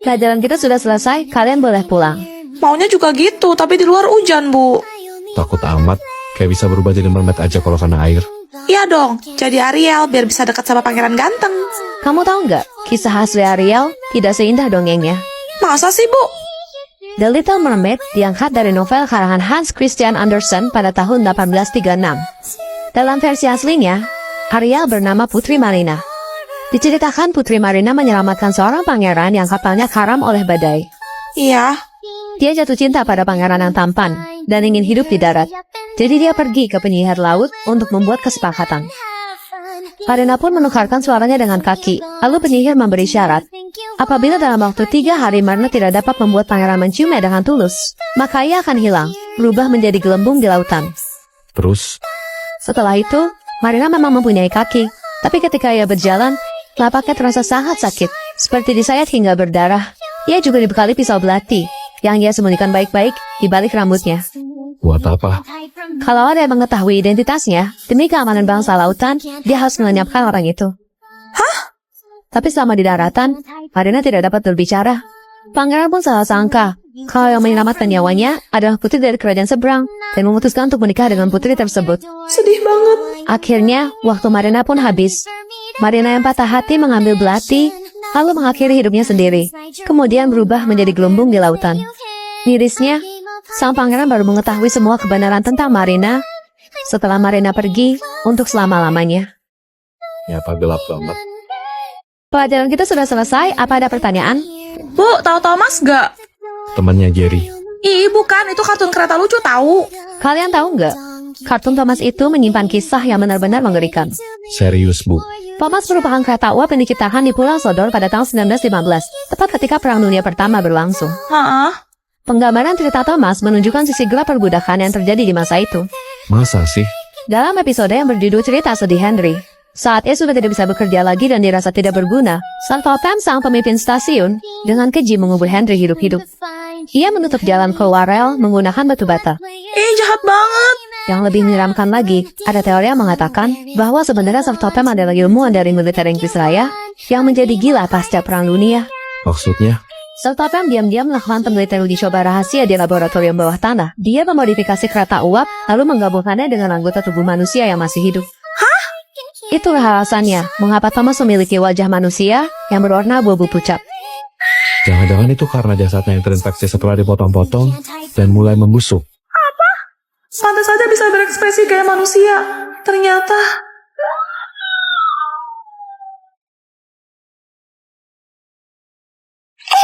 Pelajaran kita sudah selesai, kalian boleh pulang. Maunya juga gitu, tapi di luar hujan, Bu. Takut amat, kayak bisa berubah jadi mermaid aja kalau kena air. Iya dong, jadi Ariel biar bisa dekat sama pangeran ganteng. Kamu tahu nggak, kisah asli Ariel tidak seindah dongengnya. Masa sih, Bu? The Little Mermaid diangkat dari novel karangan Hans Christian Andersen pada tahun 1836. Dalam versi aslinya, Ariel bernama Putri Marina. Diceritakan Putri Marina menyelamatkan seorang pangeran yang kapalnya karam oleh badai. Iya. Dia jatuh cinta pada pangeran yang tampan dan ingin hidup di darat. Jadi dia pergi ke penyihir laut untuk membuat kesepakatan. Marina pun menukarkan suaranya dengan kaki, lalu penyihir memberi syarat. Apabila dalam waktu 3 hari Marina tidak dapat membuat pangeran menciumnya dengan tulus, maka ia akan hilang, berubah menjadi gelembung di lautan. Terus, Setelah itu, Marina memang mempunyai kaki, tapi ketika ia berjalan, telapaknya terasa sangat sakit, seperti disayat hingga berdarah. Ia juga dibekali pisau belati, yang ia sembunyikan baik-baik di balik rambutnya. buat apa? Kalau ada yang mengetahui identitasnya, demi keamanan bangsa lautan, dia harus melenyapkan orang itu. Tapi selama di daratan, Marina tidak dapat berbicara. Pangeran pun salah sangka kalau yang menyelamatkan nyawanya adalah putri dari kerajaan seberang dan memutuskan untuk menikah dengan putri tersebut. Sedih banget. Akhirnya, waktu Marina pun habis. Marina yang patah hati mengambil belati, lalu mengakhiri hidupnya sendiri. Kemudian berubah menjadi gelembung di lautan. Mirisnya, sang pangeran baru mengetahui semua kebenaran tentang Marina setelah Marina pergi untuk selama-lamanya. Nyapa gelap banget. Pelajaran kita sudah selesai, apa ada pertanyaan? Bu, tahu Thomas gak? Temannya Jerry. Ih, bukan. Itu kartun kereta lucu tahu. Kalian tahu nggak? Kartun Thomas itu menyimpan kisah yang benar-benar mengerikan. Serius, Bu. Thomas merupakan kereta uap yang diciptakan di Pulau Sodor pada tahun 1915, tepat ketika Perang Dunia Pertama berlangsung. Hah? Penggambaran cerita Thomas menunjukkan sisi gelap perbudakan yang terjadi di masa itu. Masa sih? Dalam episode yang berjudul Cerita Sedih Henry, saat ia sudah tidak bisa bekerja lagi dan dirasa tidak berguna, Sartopham sang pemimpin stasiun dengan keji mengubur Henry hidup-hidup. Ia menutup jalan keluar rel menggunakan batu bata. Ih, jahat banget. Yang lebih menyeramkan lagi, ada teori yang mengatakan bahwa sebenarnya Sartopham adalah ilmuwan dari militer Inggris Raya yang menjadi gila pasca Perang Dunia. Maksudnya? Sartopham diam-diam melakukan penelitian uji coba rahasia di laboratorium bawah tanah. Dia memodifikasi kereta uap, lalu menggabungkannya dengan anggota tubuh manusia yang masih hidup. Itulah alasannya mengapa Thomas memiliki wajah manusia yang berwarna abu-abu pucat. Jangan-jangan itu karena jasadnya yang terinfeksi setelah dipotong-potong dan mulai membusuk. Pantas saja bisa berekspresi kayak manusia. Ternyata...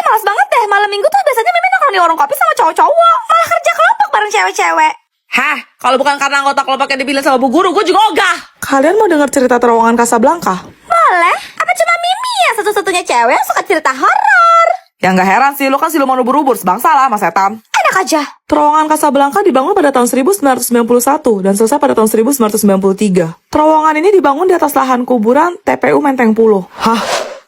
malas banget deh. Malam minggu tuh biasanya Mimin nongkrong di warung kopi sama cowok-cowok. Malah kerja kelompok bareng cewek-cewek. Hah? Kalau bukan karena anggota kelompoknya dibilang sama bu guru, gue juga ogah. Kalian mau dengar cerita terowongan Casablanca? Boleh. Apa cuma Mimi yang satu-satunya cewek yang suka cerita horor? Ya nggak heran sih, lo kan siluman ubur-ubur, sebangsa lah sama setan. Enak aja. Terowongan Casablanca dibangun pada tahun 1991 dan selesai pada tahun 1993. Terowongan ini dibangun di atas lahan kuburan TPU Menteng Pulo. Hah?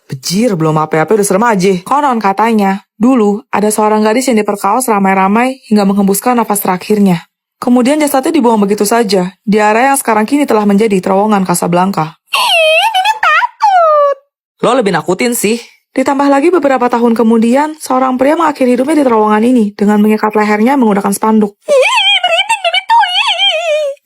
Bejir, belum apa-apa udah serem aja. Konon katanya, dulu ada seorang gadis yang diperkaos ramai-ramai hingga menghembuskan nafas terakhirnya. Kemudian jasadnya dibuang begitu saja di area yang sekarang kini telah menjadi terowongan Casablanca. Ini takut. Lo lebih nakutin sih. Ditambah lagi beberapa tahun kemudian, seorang pria mengakhiri hidupnya di terowongan ini dengan mengikat lehernya menggunakan spanduk. Merinding Mimi tuh.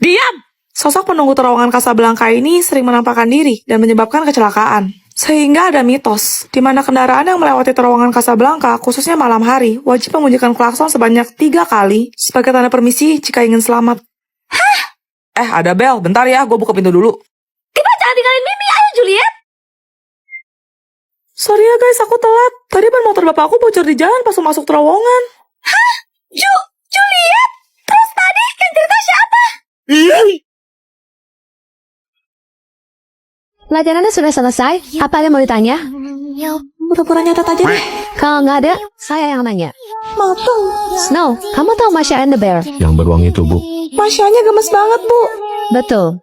Diam! Sosok penunggu terowongan Casablanca ini sering menampakkan diri dan menyebabkan kecelakaan. Sehingga ada mitos, di mana kendaraan yang melewati terowongan Casablanca, khususnya malam hari, wajib membunyikan klakson sebanyak 3 kali sebagai tanda permisi jika ingin selamat. Hah? Ada bel. Bentar ya, gue buka pintu dulu. Tiba, jangan tinggalin Mimi. Ayo, Juliet. Sorry ya guys, aku telat. Tadi ban motor bapak aku bocor di jalan pas masuk terowongan. Hah? Juliet? Terus tadi yang cerita siapa? Pelajarannya sudah selesai, apa ada yang mau ditanya? Pura-pura nyatet aja deh. Kalau nggak ada, saya yang nanya. Mateng. Snow, kamu tahu Masha and the Bear? Yang beruang itu, Bu. Masyanya gemes banget, Bu. Betul.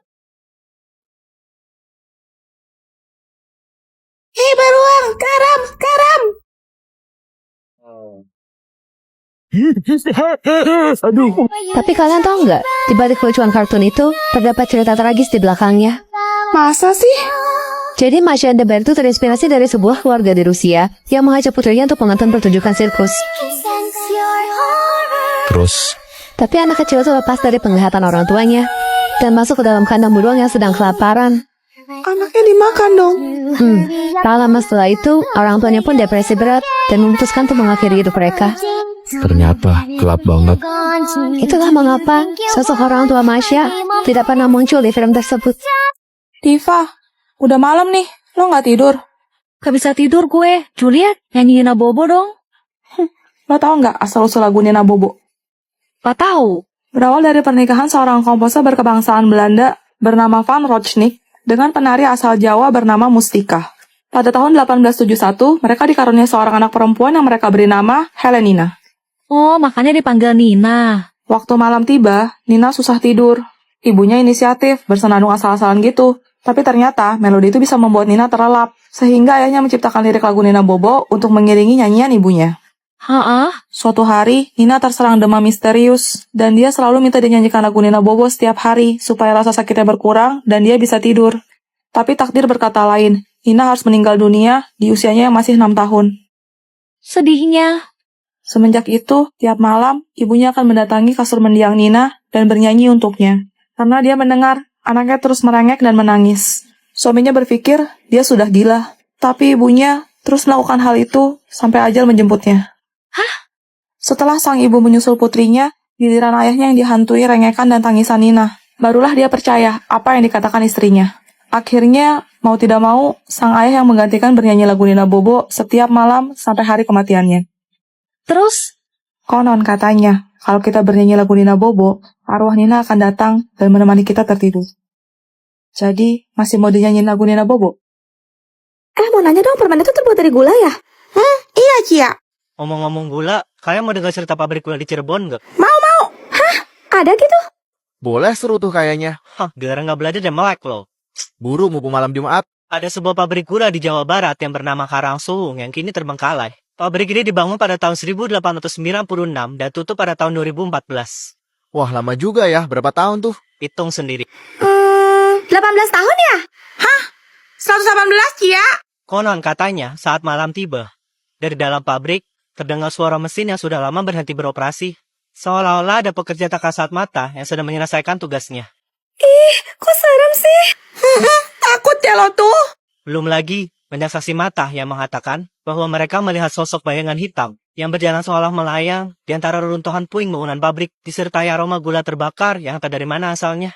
Hei beruang, karam. Aduh. Tapi kalian tahu nggak, di balik kelucuan kartun itu, terdapat cerita tragis di belakangnya. Masa sih? Jadi Masha and the Bear itu terinspirasi dari sebuah keluarga di Rusia yang mengajak putrinya untuk menonton pertunjukan sirkus. Terus, Tapi anak kecil itu lepas dari penglihatan orang tuanya dan masuk ke dalam kandang beruang yang sedang kelaparan. Anaknya dimakan dong. Tak lama setelah itu, orang tuanya pun depresi berat dan memutuskan untuk mengakhiri hidup mereka. ternyata gelap banget. Itulah mengapa sosok orang tua Masha tidak pernah muncul di film tersebut. Diva, udah malam nih. Lo nggak tidur? Gak bisa tidur gue. Juliet, nyanyiin Bobo dong. Lo tau nggak asal-usul lagu Nina Bobo? Gak tahu. Berawal dari pernikahan seorang komposer berkebangsaan Belanda bernama Van Rochnik dengan penari asal Jawa bernama Mustika. Pada tahun 1871, mereka dikaruniai seorang anak perempuan yang mereka beri nama Helenina. Oh, makanya dipanggil Nina. Waktu malam tiba, Nina susah tidur. Ibunya inisiatif, bersenandung asal-asalan gitu. Tapi ternyata, melodi itu bisa membuat Nina terlelap. Sehingga ayahnya menciptakan lirik lagu Nina Bobo untuk mengiringi nyanyian ibunya. Suatu hari, Nina terserang demam misterius, dan dia selalu minta dinyanyikan lagu Nina Bobo setiap hari, supaya rasa sakitnya berkurang, dan dia bisa tidur. Tapi takdir berkata lain, Nina harus meninggal dunia di usianya yang masih 6 tahun. Sedihnya. Semenjak itu, tiap malam, ibunya akan mendatangi kasur mendiang Nina dan bernyanyi untuknya. Karena dia mendengar, anaknya terus merengek dan menangis. Suaminya berpikir, dia sudah gila. Tapi ibunya terus melakukan hal itu sampai ajal menjemputnya. Setelah sang ibu menyusul putrinya, giliran ayahnya yang dihantui rengekan dan tangisan Nina. Barulah dia percaya apa yang dikatakan istrinya. Akhirnya, mau tidak mau, sang ayah yang menggantikan bernyanyi lagu Nina Bobo setiap malam sampai hari kematiannya. Terus? Konon katanya, kalau kita bernyanyi lagu Nina Bobo, arwah Nina akan datang dan menemani kita tertidur. Jadi, masih mau dinyanyiin lagu Nina Bobo? Mau nanya dong, permen itu terbuat dari gula ya? Iya, Cia. Ngomong-ngomong gula, kalian mau dengar cerita pabrik gula di Cirebon nggak? Ada gitu? Boleh seru tuh kayaknya. Hah, gara nggak belajar dan melek loh. Buru mumpung malam Jumat. Ada sebuah pabrik gula di Jawa Barat yang bernama Karangsuwung yang kini terbengkalai. Pabrik ini dibangun pada tahun 1896 dan tutup pada tahun 2014. Wah lama juga ya, berapa tahun tuh? Hitung sendiri. 18 tahun ya? 118, Cia. Konon katanya saat malam tiba, dari dalam pabrik terdengar suara mesin yang sudah lama berhenti beroperasi. Seolah-olah ada pekerja tak kasat mata yang sedang menyelesaikan tugasnya. Kok serem sih? Takut ya lo tuh. Belum lagi, banyak saksi mata yang mengatakan bahwa mereka melihat sosok bayangan hitam yang berjalan seolah melayang di antara reruntuhan puing bangunan pabrik disertai aroma gula terbakar yang entah dari mana asalnya.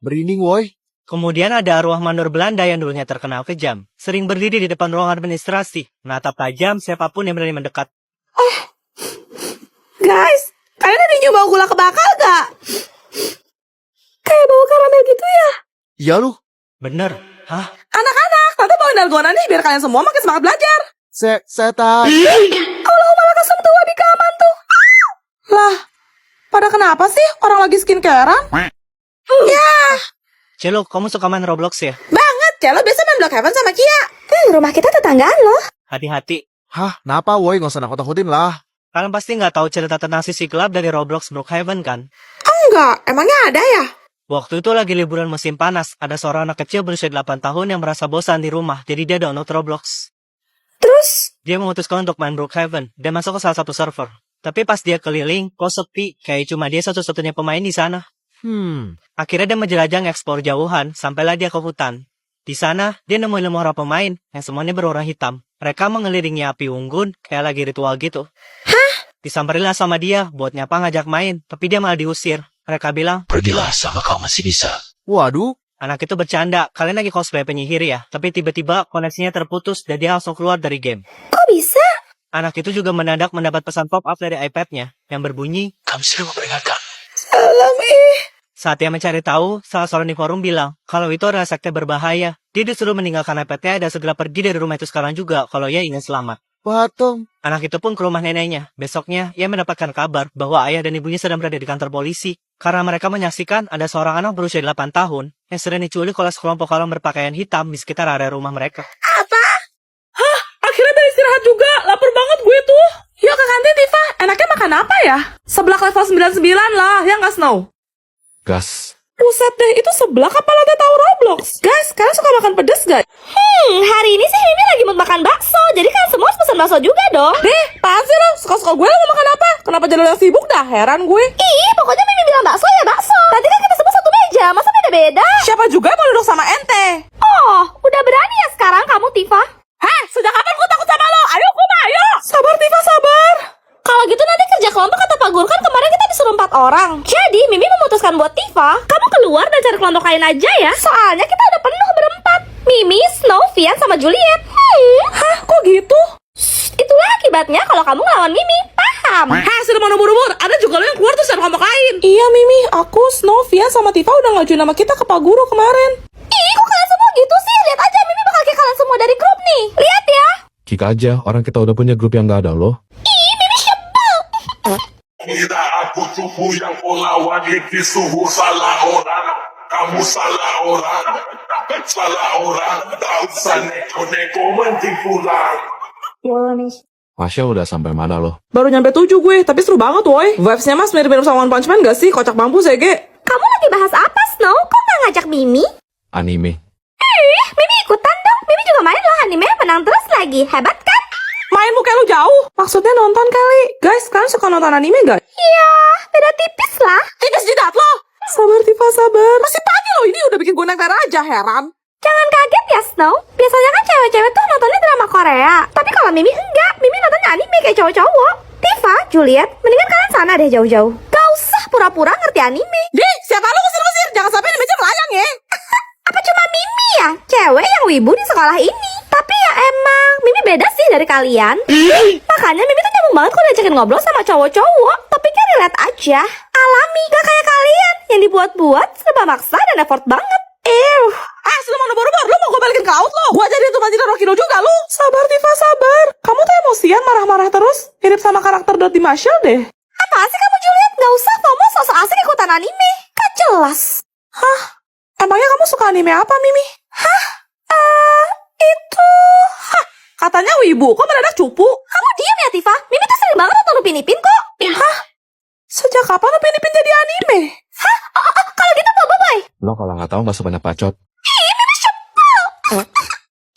Merinding woi. Kemudian ada arwah mandor Belanda yang dulunya terkenal kejam, sering berdiri di depan ruang administrasi, menatap tajam siapapun yang berani mendekat. Guys, kalian ada nyoba gula kebakar gak? Kayak bau karamel gitu ya? Iya lu. Bener? Hah? Anak-anak, tante bawain dalgona nih biar kalian semua makin semangat belajar. Setan. Allah malah kesem tuh Abi keaman tuh. Lah, pada kenapa sih orang lagi skincarean? Celo, kamu suka main Roblox ya? Banget, Celo biasa main Blockhaven sama Kia. Rumah kita tetanggaan loh. Hati-hati. Hah, kenapa woi? Gak usah nakut-nakutin lah. Kalian pasti nggak tahu cerita tentang sisi gelap dari Roblox Brookhaven kan? Enggak, emangnya ada ya? Waktu itu lagi liburan musim panas, ada seorang anak kecil berusia 8 tahun yang merasa bosan di rumah, jadi dia download Roblox. Terus? Dia memutuskan untuk main Brookhaven dan masuk ke salah satu server. Tapi pas dia keliling, kok sepi, kayak cuma dia satu-satunya pemain di sana. Akhirnya dia menjelajah ngeksplor jauhan, sampailah dia ke hutan. Di sana, dia nemuin 5 orang pemain yang semuanya berwarna hitam. Mereka mengelilingi api unggun, kayak lagi ritual gitu. Disamperinlah sama dia, buat nyapa ngajak main, tapi dia malah diusir. Mereka bilang, Pergilah sama kau masih bisa. Waduh. anak itu bercanda, kalian lagi cosplay penyihir ya? Tapi tiba-tiba koneksinya terputus dan dia langsung keluar dari game. Kok bisa? Anak itu juga mendadak mendapat pesan pop-up dari iPad-nya yang berbunyi, Kami sudah memperingatkan. saat dia mencari tahu, salah seorang di forum bilang kalau itu adalah sekte berbahaya. Dia disuruh meninggalkan iPad-nya dan segera pergi dari rumah itu sekarang juga kalau ia ingin selamat. Patung. Anak itu pun ke rumah neneknya. Besoknya, ia mendapatkan kabar bahwa ayah dan ibunya sedang berada di kantor polisi. Karena mereka menyaksikan ada seorang anak berusia 8 tahun yang sedang diculik oleh sekelompok orang berpakaian hitam di sekitar area rumah mereka. Akhirnya beristirahat juga, lapar banget gue tuh. Yuk ke kantin, Tifa. Enaknya makan apa ya? Seblak level 99 lah, ya nggak Snow? Gas, Buset deh, itu sebelah apa lantai tahu Roblox? Guys, kalian suka makan pedas gak? Hari ini sih Mimi lagi mau makan bakso. Jadi kan semua harus pesan bakso juga dong. Deh, apaan sih lo? Suka-suka gue lo mau makan apa? Kenapa jadi lo yang sibuk dah? Heran gue. Ih, pokoknya Mimi bilang bakso ya bakso. Tadi kan kita semua satu meja, masa beda-beda? Siapa juga yang mau duduk sama ente? Oh, udah berani ya sekarang kamu, Tifa? Hah? Sejak kapan gue takut sama lo? Ayo, Kuma, ayo! Sabar, Tifa, sabar. Kalau gitu nanti kerja kelompok kata Pak Guru kan kemarin kita disuruh 4 orang. Jadi Mimi memutuskan buat Tifa, kamu keluar dan cari kelompok lain aja ya. Soalnya kita udah penuh berempat. Mimi, Snow, Vian, sama Juliet. Hah? Kok gitu? Itulah akibatnya kalau kamu ngelawan Mimi. Paham? Hah, sudah mau nubur-nubur. Ada juga lo yang keluar terus cari kelompok lain. Iya, Mimi. Aku, Snow, Vian, sama Tifa udah ngajuin nama kita ke Pak Guru kemarin. Ih, kok kalian semua gitu sih? Lihat aja, Mimi bakal kick kalian semua dari grup nih. Lihat ya. Kick aja, orang kita udah punya grup yang gak ada loh. Mira aku cupu yang polawan ini suhu salah orang. Kamu salah orang. Salah orang. Tak usah neko-neko mending pulang. Masya udah sampai mana loh? Baru nyampe 7 gue, tapi seru banget woy. Vibes-nya mas mirip-mirip sama One Punch Man gak sih? Kocak mampus ya, Ge. Kamu lagi bahas apa, Snow? Kok nggak ngajak Mimi? Anime. Mimi ikutan dong. Mimi juga main loh anime, menang terus lagi. Hebat kan? Main muka lu jauh. Maksudnya nonton kali. Guys, kalian suka nonton anime gak? Iya, beda tipis lah. Tipis jidat lo. Sabar, Tifa, sabar. Masih pagi loh, ini udah bikin gue naik aja, heran. Jangan kaget ya, Snow. Biasanya kan cewek-cewek tuh nontonnya drama Korea. Tapi kalau Mimi enggak. Mimi nontonnya anime kayak cowok-cowok. Tifa, Juliet, mendingan kalian sana deh jauh-jauh. Gak usah pura-pura ngerti anime. Dih, siapa lu kusir-kusir? Jangan sampai ini meja melayang ya. Apa cuma Mimi ya? Cewek yang wibu di sekolah ini. Tapi ya emang, Mimi beda sih dari kalian. Makanya Mimi tuh nyambung banget kalau diajakin ngobrol sama cowok-cowok. Topiknya relate aja. Alami, gak kayak kalian. Yang dibuat-buat, serba maksa dan effort banget. Ah, sudah mau nubur-nubur. Lu mau gue balikin ke laut lo? Gue jadi itu Majid Rokido juga lu. Sabar, Tifa, sabar. Kamu tuh emosian marah-marah terus. Mirip sama karakter Dottie Marshall deh. Apaan sih kamu, Juliet? Gak usah FOMO sosok asik ikutan anime. Gak jelas. Hah? Emangnya kamu suka anime apa, Mimi? Itu... Hah, katanya wibu. Kok mendadak cupu? Kamu diam ya, Tifa. Mimi tuh sering banget nonton Upin Ipin kok. Hah? Sejak kapan Upin Ipin jadi anime? Kalau gitu Bobo Boy. Lo kalau nggak tahu nggak sebanyak bacot.